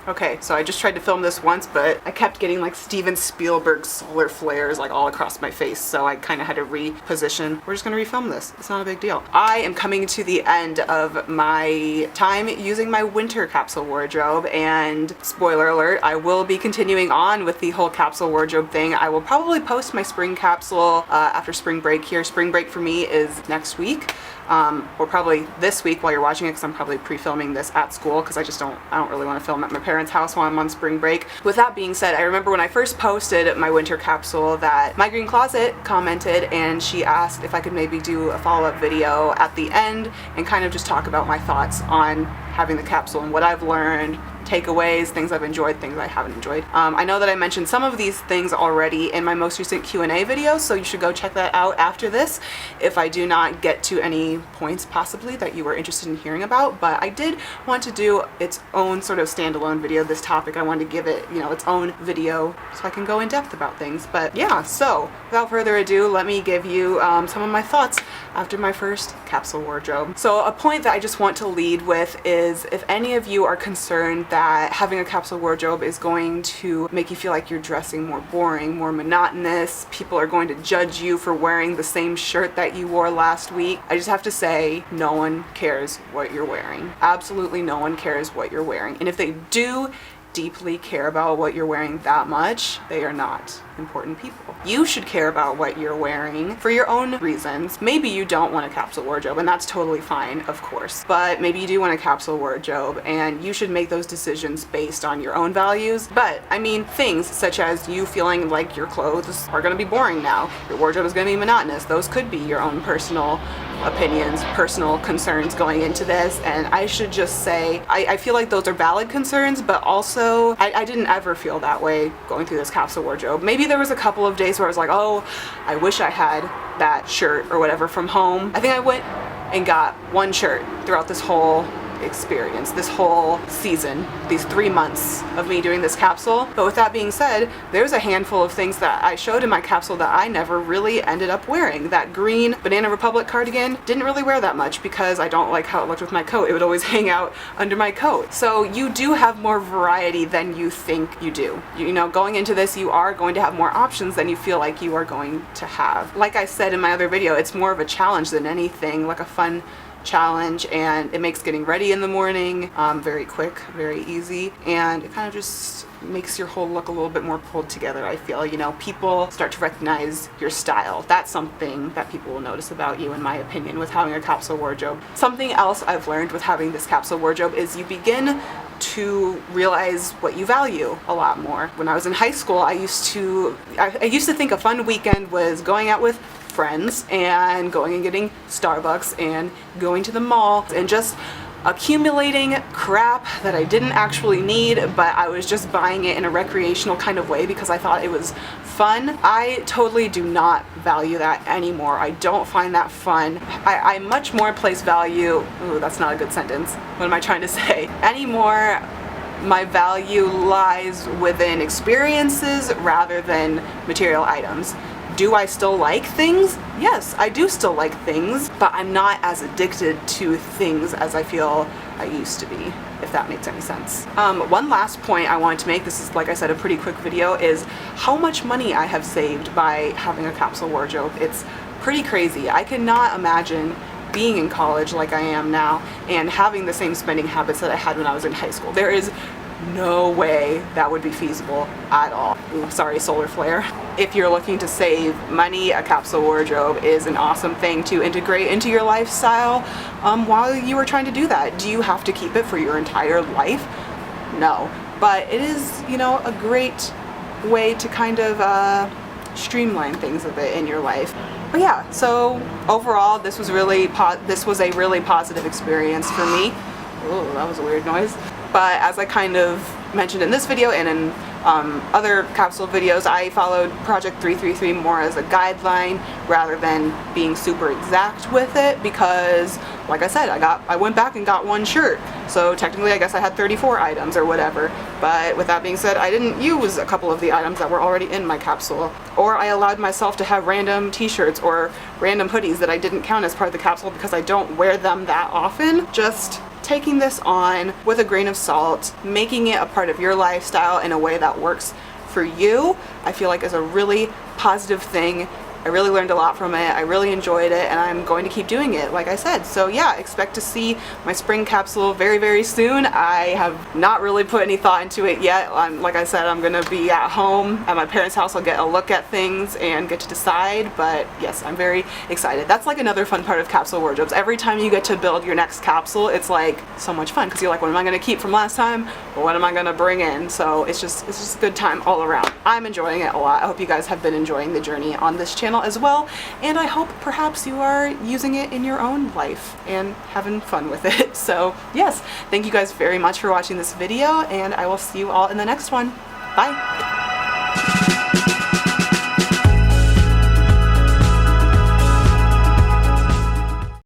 Okay, so I just tried to film this once, but I kept getting like Steven Spielberg solar flares like all across my face, so I kind of had to reposition. We're just gonna refilm this. It's not a big deal. I am coming to the end of my time using my winter capsule wardrobe, and spoiler alert, I will be continuing on with the whole capsule wardrobe thing. I will probably post my spring capsule after spring break here. Spring break for me is next week. Or probably this week while you're watching it, because I'm probably pre-filming this at school because I don't really want to film at my parents' house while I'm on spring break. With that being said, I remember when I first posted my winter capsule that My Green Closet commented, and she asked if I could maybe do a follow-up video at the end and kind of just talk about my thoughts on having the capsule and what I've learned, takeaways, things I've enjoyed, things I haven't enjoyed. I know that I mentioned some of these things already in my most recent Q&A video, so you should go check that out after this if I do not get to any points possibly that you were interested in hearing about. But I did want to do its own sort of standalone video, this topic. I wanted to give it, you know, its own video so I can go in depth about things. But yeah, so without further ado, let me give you some of my thoughts after my first capsule wardrobe. So a point that I just want to lead with is if any of you are concerned that having a capsule wardrobe is going to make you feel like you're dressing more boring, more monotonous, people are going to judge you for wearing the same shirt that you wore last week, I just have to say no one cares what you're wearing. Absolutely no one cares what you're wearing. And if they do deeply care about what you're wearing that much, they are not important people. You should care about what you're wearing for your own reasons. Maybe you don't want a capsule wardrobe, and that's totally fine, of course, but maybe you do want a capsule wardrobe, and you should make those decisions based on your own values. But I mean, things such as you feeling like your clothes are going to be boring now, your wardrobe is going to be monotonous, those could be your own personal opinions, personal concerns going into this. And I should just say, I feel like those are valid concerns, but also I didn't ever feel that way going through this capsule wardrobe. Maybe there was a couple of days where I was like, oh, I wish I had that shirt or whatever from home. I think I went and got one shirt throughout this whole experience, this whole season, these 3 months of me doing this capsule. But with that being said, there's a handful of things that I showed in my capsule that I never really ended up wearing. That green Banana Republic cardigan, didn't really wear that much because I don't like how it looked with my coat. It would always hang out under my coat. So you do have more variety than you think you do. You know, going into this, you are going to have more options than you feel like you are going to have. Like I said in my other video, it's more of a challenge than anything, like a fun challenge, and it makes getting ready in the morning very quick, very easy, and it kind of just makes your whole look a little bit more pulled together. I feel, you know, people start to recognize your style. That's something that people will notice about you, in my opinion, with having a capsule wardrobe. Something else I've learned with having this capsule wardrobe is you begin to realize what you value a lot more. When I was in high school, I used to think a fun weekend was going out with friends and going and getting Starbucks and going to the mall and just accumulating crap that I didn't actually need, but I was just buying it in a recreational kind of way because I thought it was fun. I totally do not value that anymore. I don't find that fun. I much more place value, ooh, that's not a good sentence. What am I trying to say? Anymore, my value lies within experiences rather than material items. Do I still like things? Yes, I do still like things, but I'm not as addicted to things as I feel I used to be, if that makes any sense. One last point I wanted to make, this is, like I said, a pretty quick video, is how much money I have saved by having a capsule wardrobe. It's pretty crazy. I cannot imagine being in college like I am now and having the same spending habits that I had when I was in high school. There is no way that would be feasible at all. Ooh, sorry, solar flare. If you're looking to save money, a capsule wardrobe is an awesome thing to integrate into your lifestyle while you are trying to do that. Do you have to keep it for your entire life? No, but it is, you know, a great way to kind of streamline things a bit in your life. But yeah, so overall, this was a really positive experience for me. Oh, that was a weird noise. But as I kind of mentioned in this video and in other capsule videos, I followed Project 333 more as a guideline rather than being super exact with it because, like I said, I went back and got one shirt. So technically I guess I had 34 items or whatever. But with that being said, I didn't use a couple of the items that were already in my capsule. Or I allowed myself to have random t-shirts or random hoodies that I didn't count as part of the capsule because I don't wear them that often. Just taking this on with a grain of salt, making it a part of your lifestyle in a way that works for you, I feel like is a really positive thing. I really learned a lot from it. I really enjoyed it, and I'm going to keep doing it, like I said. So yeah, expect to see my spring capsule very, very soon. I have not really put any thought into it yet. Like I said, I'm gonna be at home at my parents' house. I'll get a look at things and get to decide, but yes, I'm very excited. That's like another fun part of capsule wardrobes. Every time you get to build your next capsule, it's like so much fun, because you're like, what am I gonna keep from last time? Or what am I gonna bring in? So it's just a good time all around. I'm enjoying it a lot. I hope you guys have been enjoying the journey on this channel as well, and I hope perhaps you are using it in your own life and having fun with it. So yes, thank you guys very much for watching this video, and I will see you all in the next one. Bye!